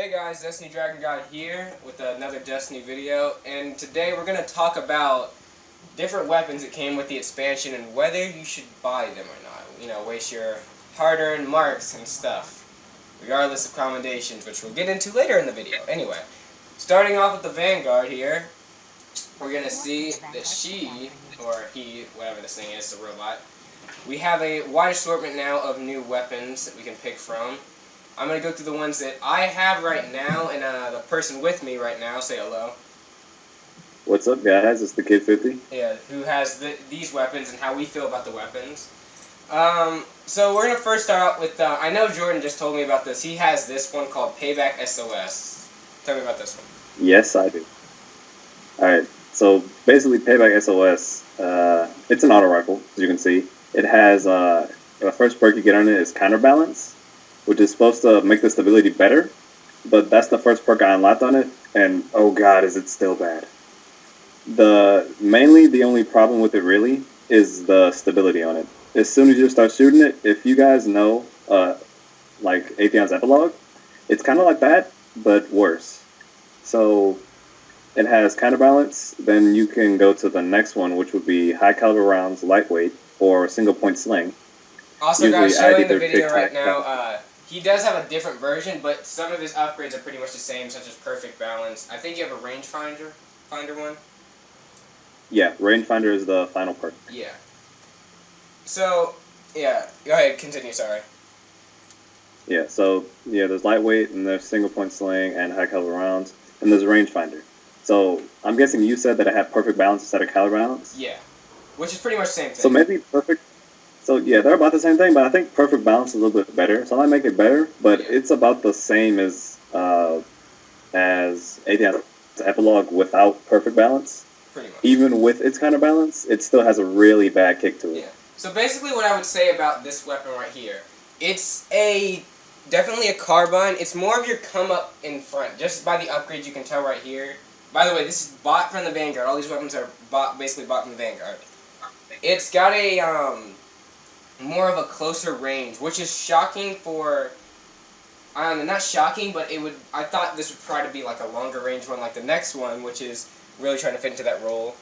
Hey guys, Destiny Dragon God here with another Destiny video, and today we're going to talk about different weapons that came with the expansion and whether you should buy them or not. You know, waste your hard-earned marks and stuff, regardless of commendations, which we'll get into later in the video. Anyway, starting off with the Vanguard here, we're going to see that she, or he, whatever this thing is, the robot, we have a wide assortment now of new weapons that we can pick from. I'm going to go through the ones that I have right now, and the person with me right now, say hello. What's up, guys? It's the Kid 50. Yeah, who has these weapons and how we feel about the weapons. So we're going to first start out with, I know Jordan just told me about this. He has this one called Payback SOS. Tell me about this one. Yes, I do. Alright, so basically Payback SOS, it's an auto rifle, as you can see. It has, the first perk you get on it is Counterbalance, which is supposed to make the stability better, but that's the first perk I unlocked on it, and oh god, is it still bad. Mainly the only problem with it really is the stability on it. As soon as you start shooting it, if you guys know, like Atheon's Epilogue, it's kind of like that, but worse. So it has Counterbalance, then you can go to the next one, which would be high caliber rounds, lightweight, or single point sling. Also, guys, showing the video right now, he does have a different version, but some of his upgrades are pretty much the same, such as Perfect Balance. I think you have a Rangefinder one. Yeah, Rangefinder is the final perk. Yeah. So, yeah, go ahead, continue, sorry. Yeah, so, yeah, there's lightweight, and there's single point sling, and high caliber rounds, and there's a Rangefinder. So, I'm guessing you said that I have Perfect Balance instead of Caliber Balance? Yeah, which is pretty much the same thing. So maybe Perfect... So, yeah, they're about the same thing, but I think Perfect Balance is a little bit better. So I might make it better, but yeah, it's about the same as Atheon's Epilogue without Perfect Balance. Pretty much. Even with its Counterbalance, it still has a really bad kick to it. Yeah. So basically what I would say about this weapon right here, it's definitely a carbine. It's more of your come up in front. Just by the upgrades you can tell right here. By the way, this is bought from the Vanguard. All these weapons are basically bought from the Vanguard. It's got a more of a closer range, which is shocking for, I don't know, not shocking, but I thought this would try to be like a longer range one like the next one, which is really trying to fit into that role.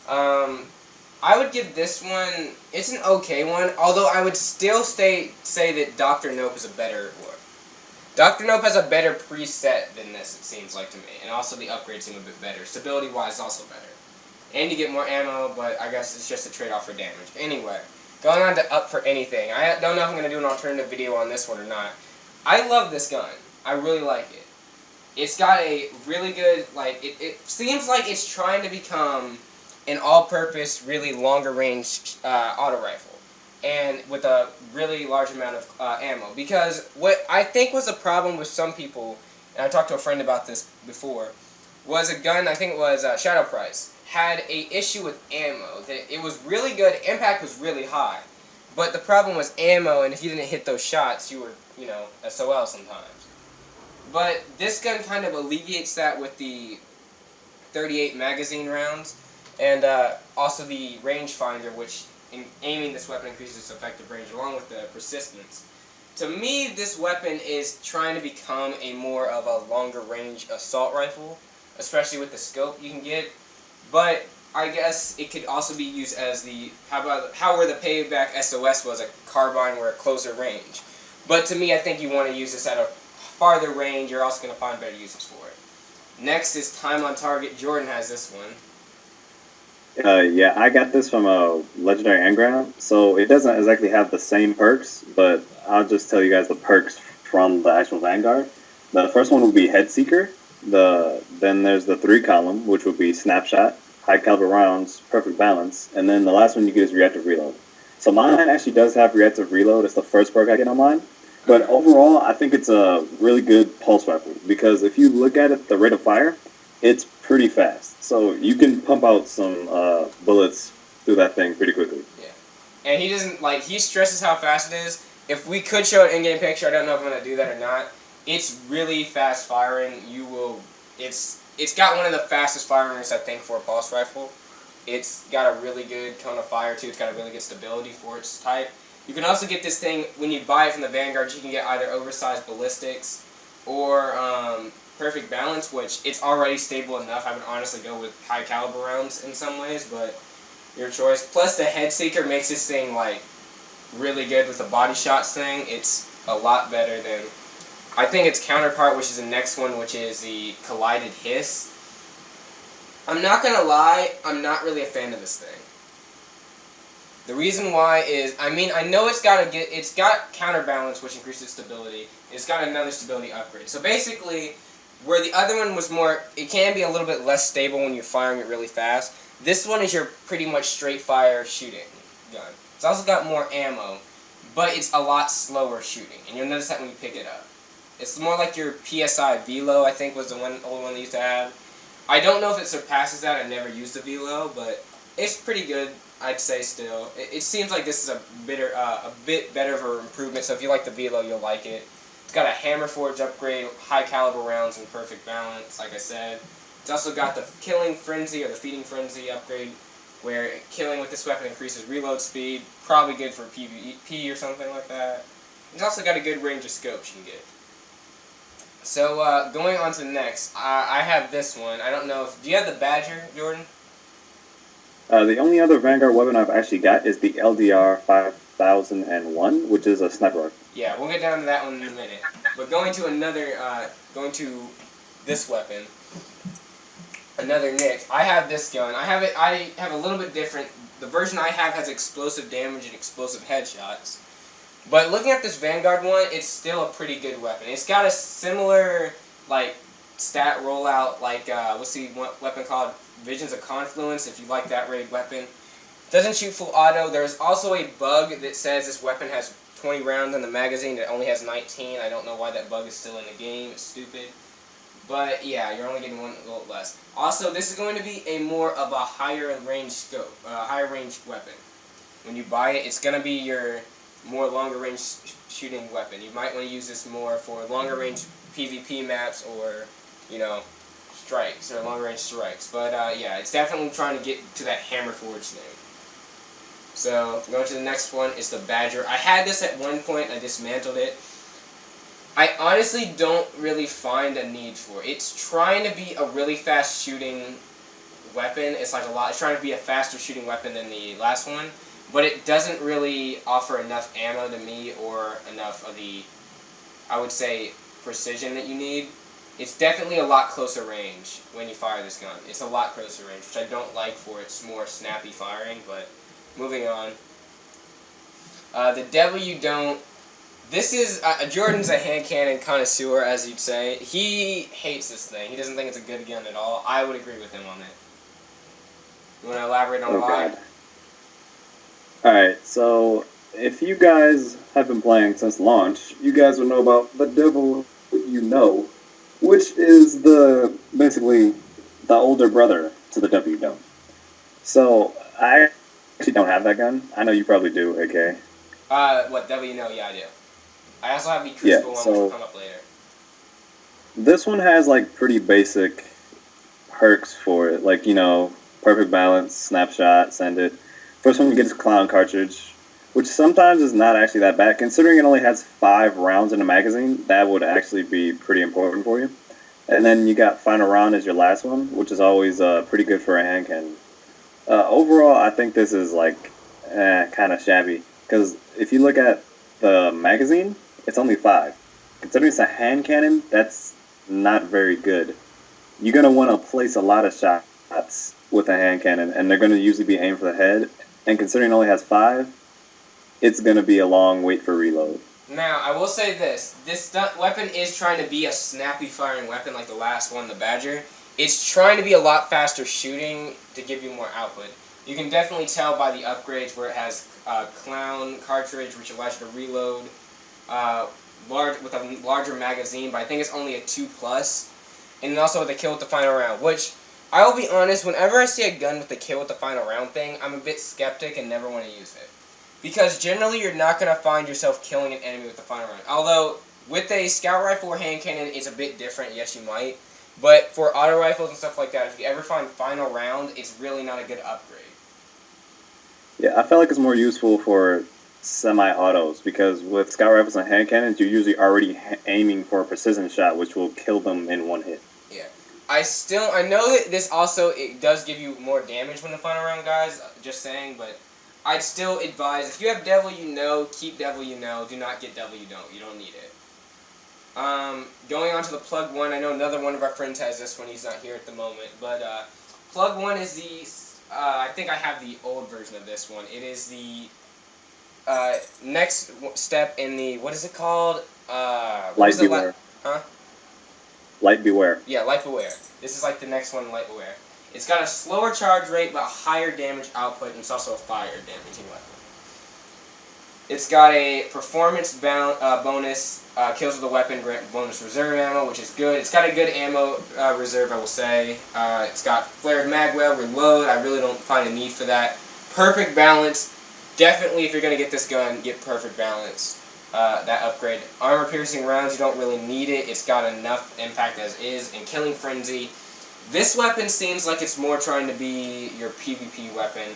I would give this one, it's an okay one, although I would still say that Dr. Nope is a better one. Dr. Nope has a better preset than this, it seems like to me, and also the upgrades seem a bit better. Stability-wise, also better. And you get more ammo, but I guess it's just a trade-off for damage. Anyway, going on to Up for Anything. I don't know if I'm going to do an alternative video on this one or not. I love this gun. I really like it. It's got a really good, like, it seems like it's trying to become an all-purpose, really longer-range auto rifle. And with a really large amount of ammo. Because what I think was a problem with some people, and I talked to a friend about this before, was a gun, I think it was Shadow Price, had a issue with ammo. That it was really good, impact was really high, but the problem was ammo, and if you didn't hit those shots, you were, you know, SOL sometimes. But this gun kind of alleviates that with the 38 magazine rounds, and also the rangefinder, which in aiming this weapon increases its effective range along with the persistence. To me, this weapon is trying to become a more of a longer range assault rifle, especially with the scope you can get. But I guess it could also be used as where the Payback SOS was a carbine or a closer range. But to me, I think you want to use this at a farther range. You're also going to find better uses for it. Next is Time on Target. Jordan has this one. Yeah, I got this from a Legendary Engram, so it doesn't exactly have the same perks, but I'll just tell you guys the perks from the actual Vanguard. The first one would be Head Seeker. Then there's the 3-column, which would be Snapshot, high caliber rounds, Perfect Balance, and then the last one you get is Reactive Reload. So mine actually does have Reactive Reload. It's the first perk I get on mine. But overall, I think it's a really good pulse rifle, because if you look at it, the rate of fire, it's pretty fast. So you can pump out some bullets through that thing pretty quickly. Yeah. And he doesn't, like, he stresses how fast it is. If we could show an in-game picture, I don't know if I'm going to do that or not. It's really fast firing. It's got one of the fastest firing rates, I think, for a pulse rifle. It's got a really good cone of fire, too. It's got a really good stability for its type. You can also get this thing, when you buy it from the Vanguard, you can get either oversized ballistics or perfect balance, which it's already stable enough. I would honestly go with high caliber rounds in some ways, but your choice. Plus the head seeker makes this thing like really good with the body shots thing. It's a lot better than I think its counterpart, which is the next one, which is the collided hiss. I'm not gonna lie, I'm not really a fan of this thing. The reason why is, I mean, I know it's got counterbalance, which increases stability. It's got another stability upgrade. So basically, where the other one was more, it can be a little bit less stable when you're firing it really fast. This one is your pretty much straight fire shooting gun. It's also got more ammo, but it's a lot slower shooting, and you'll notice that when you pick it up. It's more like your PSI Velo, I think was the old one they used to have. I don't know if it surpasses that. I never used the Velo, but it's pretty good, I'd say still. It seems like this is a bit better of an improvement, so if you like the Velo, you'll like it. It's got a hammer forge upgrade, high caliber rounds, and perfect balance, like I said. It's also got the killing frenzy or the feeding frenzy upgrade, where killing with this weapon increases reload speed, probably good for PvP or something like that. It's also got a good range of scopes you can get. So going on to the next, I have this one. I don't know if, do you have the Badger, Jordan? The only other Vanguard weapon I've actually got is the LDR 5001, which is a sniper rifle. Yeah, we'll get down to that one in a minute. But going to this weapon, another nick. I have this gun. I have a little bit different. The version I have has explosive damage and explosive headshots. But looking at this Vanguard one, it's still a pretty good weapon. It's got a similar like stat rollout like what's the weapon called? Visions of Confluence, if you like that raid weapon. Doesn't shoot full auto. There's also a bug that says this weapon has 20 rounds in the magazine. It only has 19. I don't know why that bug is still in the game. It's stupid. But yeah, you're only getting one volt less. Also, this is going to be a more of a higher range scope, higher range weapon. When you buy it, it's going to be your more longer range shooting weapon. You might want to use this more for longer range PvP maps or, you know, strikes or longer range strikes. But yeah, it's definitely trying to get to that hammer forge thing. So going to the next one is the Badger. I had this at one point. I dismantled it. I honestly don't really find a need for it. It's trying to be a really fast shooting weapon. It's trying to be a faster shooting weapon than the last one, but it doesn't really offer enough ammo to me or enough of the, I would say, precision that you need. It's definitely a lot closer range when you fire this gun. It's a lot closer range, which I don't like for its more snappy firing, but moving on. The Devil You Don't. This is, Jordan's a hand cannon connoisseur, as you'd say. He hates this thing. He doesn't think it's a good gun at all. I would agree with him on it. You want to elaborate on why? Alright, so if you guys have been playing since launch, you guys will know about the Devil You Know, which is basically the older brother to the Devil You Don't. So, I actually don't have that gun. I know you probably do, AK. What, Devil You Know? Yeah, I do. I also have the Crucible one, which will come up later. This one has, like, pretty basic perks for it. Like, you know, perfect balance, snapshot, send it. First one you get is Clown cartridge, which sometimes is not actually that bad. Considering it only has 5 rounds in the magazine, that would actually be pretty important for you. And then you got Final Round as your last one, which is always pretty good for a hand cannon. Overall, I think this is, like, kind of shabby. Because if you look at the magazine, it's only 5. Considering it's a hand cannon, that's not very good. You're going to want to place a lot of shots with a hand cannon, and they're going to usually be aimed for the head. And considering it only has 5, it's going to be a long wait for reload. Now, I will say this. This weapon is trying to be a snappy firing weapon like the last one, the Badger. It's trying to be a lot faster shooting to give you more output. You can definitely tell by the upgrades where it has Clown cartridge, which allows you to reload with a larger magazine, but I think it's only a 2+. And also with the kill with the final round, which, I will be honest, whenever I see a gun with the kill with the final round thing, I'm a bit skeptic and never want to use it. Because generally you're not going to find yourself killing an enemy with the final round. Although, with a scout rifle or hand cannon, it's a bit different, yes you might. But for auto rifles and stuff like that, if you ever find final round, it's really not a good upgrade. Yeah, I feel like it's more useful for semi-autos, because with scout rifles and hand cannons, you're usually already aiming for a precision shot, which will kill them in one hit. Yeah. I know that this also, it does give you more damage when the final round, guys, just saying, but I'd still advise, if you have Devil You Know, keep Devil You Know, do not get Devil You Don't, you don't need it. Going on to the Plug 1, I know another one of our friends has this one, he's not here at the moment, but Plug 1 is the, I think I have the old version of this one. It is the next step in the, what is it called? Light Beware. Light Beware. Yeah, Light Beware. This is like the next one, Light Beware. It's got a slower charge rate, but higher damage output, and it's also a fire damaging weapon. It's got a performance bonus, kills with the weapon, grant bonus reserve ammo, which is good. It's got a good ammo reserve, I will say. It's got flared magwell, reload. I really don't find a need for that. Perfect balance. Definitely, if you're going to get this gun, get perfect balance. That upgrade. Armor piercing rounds, you don't really need it. It's got enough impact as is. And killing frenzy. This weapon seems like it's more trying to be your PvP weapon.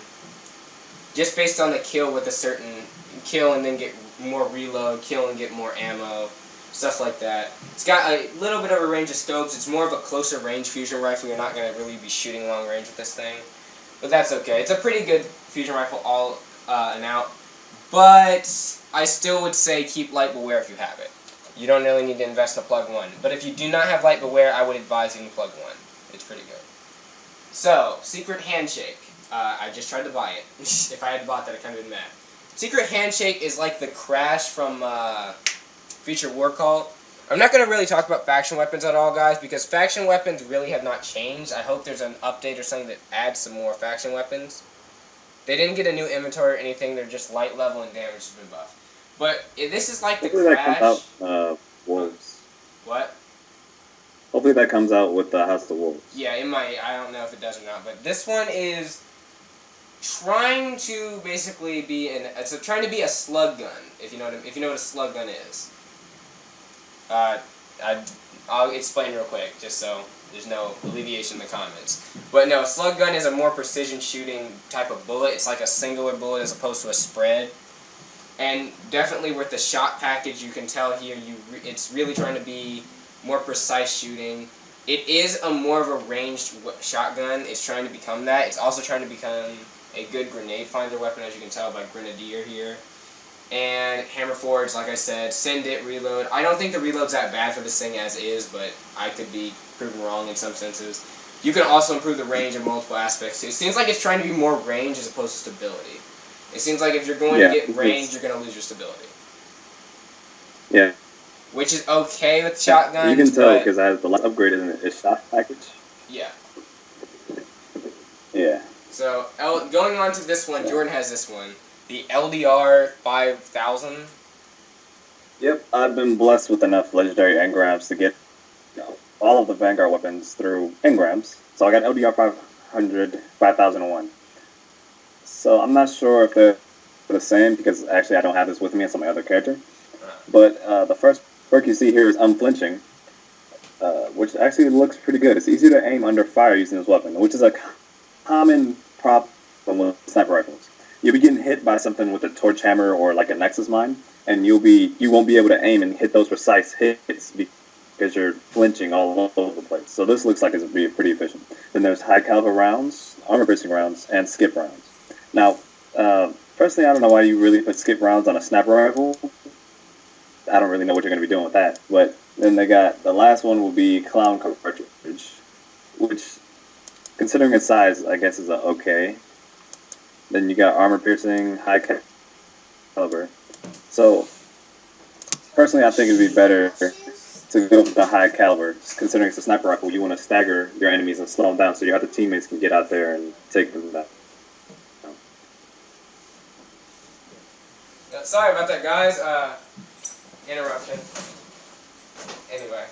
Just based on the kill with a certain kill and then get more reload, kill and get more ammo, stuff like that. It's got a little bit of a range of scopes. It's more of a closer range fusion rifle. You're not going to really be shooting long range with this thing. But that's okay. It's a pretty good fusion rifle all and out. But I still would say keep Light Beware if you have it. You don't really need to invest in a Plug 1. But if you do not have Light Beware, I would advise getting Plug 1. It's pretty good. So, Secret Handshake. I just tried to buy it. If I had bought that, I kind of been mad. Secret Handshake is like the Crash from Future War Call. I'm not going to really talk about faction weapons at all, guys, because faction weapons really have not changed. I hope there's an update or something that adds some more faction weapons. They didn't get a new inventory or anything. They're just light level and damage has been buffed. But this is like the Hopefully Crash. that comes out Wolves. What? Hopefully that comes out with the House of Wolves. Yeah, it might. I don't know if it does or not. But this one is trying to basically be trying to be a slug gun. If you know what a slug gun is. I'll explain real quick, just so there's no alleviation in the comments. But no, a slug gun is a more precision shooting type of bullet. It's like a singular bullet as opposed to a spread. And definitely with the shot package, you can tell here it's really trying to be more precise shooting. It is a more of a ranged shotgun. It's trying to become that. It's also trying to become a good grenade finder weapon, as you can tell by Grenadier here. And hammer forwards, like I said, send it, reload. I don't think the reload's that bad for this thing as is, but I could be proven wrong in some senses. You can also improve the range in multiple aspects too. It seems like it's trying to be more range as opposed to stability. It seems like if you're going to get range, you're going to lose your stability. Yeah. Which is okay with shotguns. You can tell because I have the last upgrade in its shot package. Yeah. Yeah. So, going on to this one, Jordan has this one. The LDR 5000. Yep, I've been blessed with enough legendary engrams to get all of the Vanguard weapons through engrams. So I got LDR 500, 5001. So I'm not sure if they're the same because actually I don't have this with me. It's on my other character. But the first perk you see here is Unflinching, which actually looks pretty good. It's easy to aim under fire using this weapon, which is a common problem with sniper rifles. You'll be getting hit by something with a torch hammer or like a Nexus mine, and you won't be able to aim and hit those precise hits because you're flinching all over the place. So this looks like it's be pretty efficient. Then there's high caliber rounds, armor piercing rounds, and skip rounds. Now, personally, I don't know why you really put skip rounds on a sniper rifle. I don't really know what you're going to be doing with that. But then they got the last one will be clown cartridge, which, considering its size, I guess is okay. Then you got armor piercing, high caliber. So, personally, I think it'd be better to go with the high caliber. Considering it's a sniper rifle, you want to stagger your enemies and slow them down so your other teammates can get out there and take them down. Sorry about that, guys. Interruption. Anyway.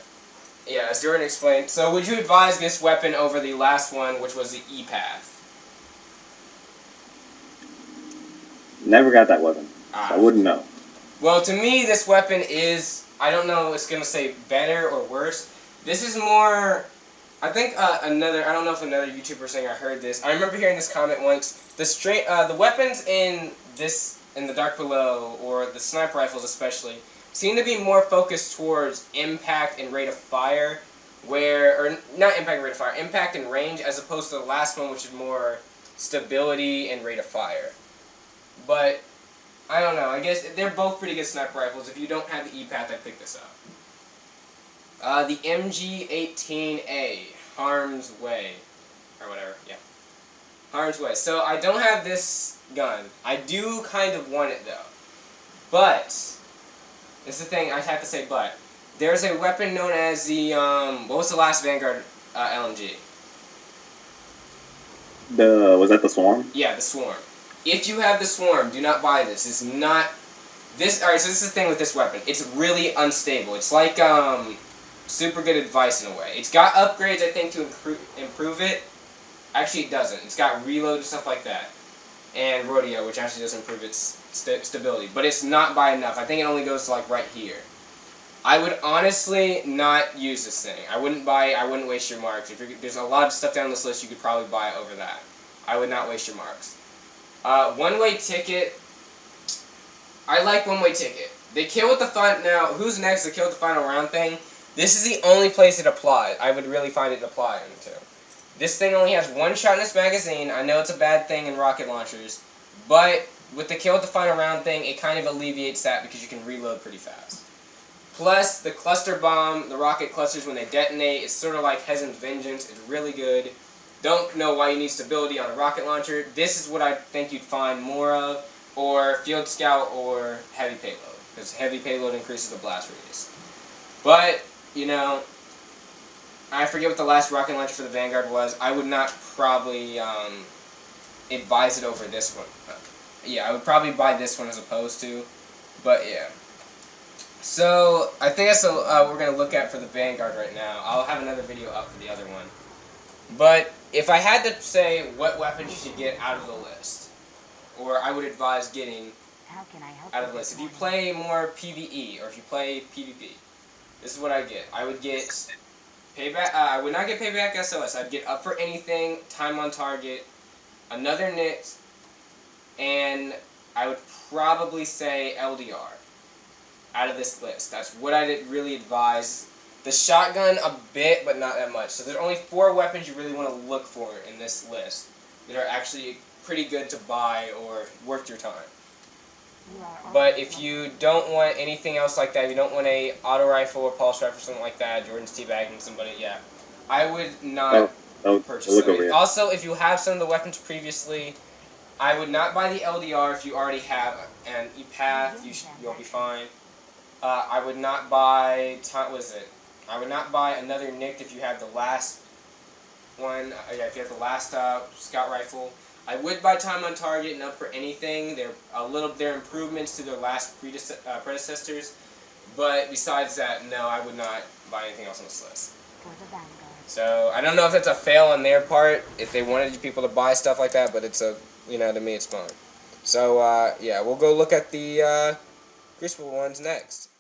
Yeah, as Jordan explained. So, would you advise this weapon over the last one, which was the E-Path? Never got that weapon. I wouldn't know. Well, to me, this weapon is, I don't know if it's going to say better or worse. This is more, I think I don't know if another YouTuber saying I heard this. I remember hearing this comment once. The weapons in this in the Dark Below, or the sniper rifles especially, seem to be more focused towards impact and rate of fire, or not impact and rate of fire, impact and range, as opposed to the last one, which is more stability and rate of fire. But I don't know. I guess they're both pretty good sniper rifles. If you don't have the E-Path, I'd pick this up. The MG-18A, Harm's Way, or whatever, yeah. Harm's Way. So I don't have this gun. I do kind of want it, though. But, this is the thing, I have to say but. There's a weapon known as the, what was the last Vanguard LMG? Was that the Swarm? Yeah, the Swarm. If you have the Swarm, do not buy this. It's not... Alright, so this is the thing with this weapon. It's really unstable. It's like, super good advice in a way. It's got upgrades, I think, to improve it. Actually, it doesn't. It's got reload and stuff like that. And rodeo, which actually does improve its stability. But it's not by enough. I think it only goes to, like, right here. I would honestly not use this thing. I wouldn't buy it. I wouldn't waste your marks. There's a lot of stuff down this list, you could probably buy it over that. I would not waste your marks. One-way ticket. I like one-way ticket. They kill with the final... Now, who's next? The kill with the final round thing. This is the only place it applies. I would really find it applying to. This thing only has one shot in its magazine. I know it's a bad thing in rocket launchers. But with the kill with the final round thing, it kind of alleviates that because you can reload pretty fast. Plus, the cluster bomb, the rocket clusters, when they detonate, it's sort of like Hezen's Vengeance. It's really good. Don't know why you need stability on a rocket launcher. This is what I think you'd find more of, or Field Scout or Heavy Payload, because Heavy Payload increases the blast radius. But, you know, I forget what the last rocket launcher for the Vanguard was. I would not probably advise it over this one. Yeah, I would probably buy this one as opposed to, but yeah. So, I think that's what we're going to look at for the Vanguard right now. I'll have another video up for the other one. But, if I had to say what weapons you should get out of the list, or I would advise getting out of the list. If you play more PvE, or if you play PvP, this is what I get. I would get Payback, I would not get Payback SOS. I'd get Up for Anything, Time on Target, another NIT, and I would probably say LDR. Out of this list. That's what I'd really advise. The shotgun a bit, but not that much. So there's only 4 weapons you really want to look for in this list that are actually pretty good to buy or worth your time. But if you don't want anything else like that, if you don't want a auto rifle or pulse rifle or something like that, Jordan's teabagging somebody, yeah, I would not purchase them. Also, if you have some of the weapons previously, I would not buy the LDR if you already have an E-Path. You'll be fine. I would not buy, I would not buy another NICT if you have the last one, yeah, if you have the last scout rifle. I would buy Time on Target and Up for Anything. They're improvements to their last predecessors, but besides that, no, I would not buy anything else on this list. So, I don't know if that's a fail on their part, if they wanted people to buy stuff like that, but it's to me it's fine. So, yeah, we'll go look at the Crucible ones next.